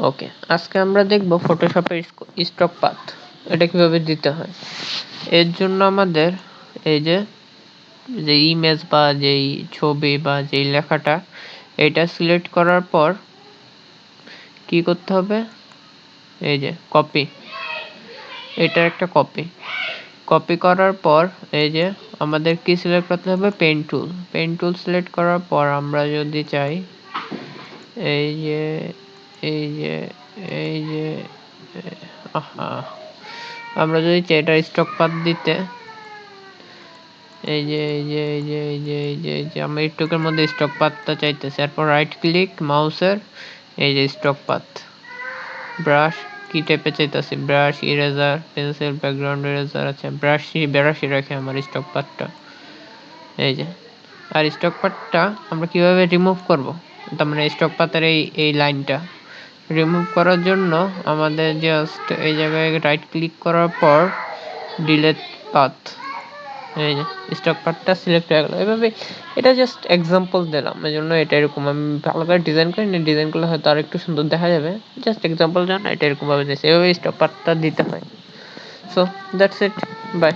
ওকে, আজকে আমরা দেখব ফটোশপের স্টক পাথ এটা কিভাবে দিতে হয়। এর জন্য আমাদের এই যে ইমেজ বা যেই ছবি বা যেই লেখাটা এটা সিলেক্ট করার পর কি করতে হবে, এই যে কপি, এটা একটা কপি করার পর এই যে আমাদের কি সিলেক্ট করতে হবে, পেন টুল সিলেক্ট করার পর আমরা যদি চাই এই যে এই যে এই যে আমরা যদি চাই এটা স্টক পাথ দিতে, এই যে এই যে এই যে এই যে এই যে এই যে আমরা স্টকের মধ্যে স্টক পাথটা চাইতেছি। এরপর রাইট ক্লিক মাউসের এই যে স্টক পাথ, ব্রাশ কি টাইপে চাইতেছি, brush, eraser, pencil, background eraser. আচ্ছা ব্রাশই রাখে আমার স্টক পাথটা। এই যে আর স্টক পাথটা আমরা কিভাবে রিমুভ করব, তার মানে স্টক পাথের এই লাইনটা রিমুভ করার জন্য আমাদের জাস্ট এই জায়গায় রাইট ক্লিক করার পর ডিলিট পাথ, এই যে স্টক পাথটা সিলেক্ট হয়ে গেল। এভাবে এটা জাস্ট এক্সাম্পল দিলাম, এই জন্য এটা এরকম আমি ভালো করে ডিজাইন করি না, ডিজাইন করলে হয়তো আর একটু সুন্দর দেখা যাবে। জাস্ট এক্সাম্পল জানা এটা এরকম ভাবে দিয়েছে, এভাবে স্টক পাথটা দিতে হয়। So that's it, by.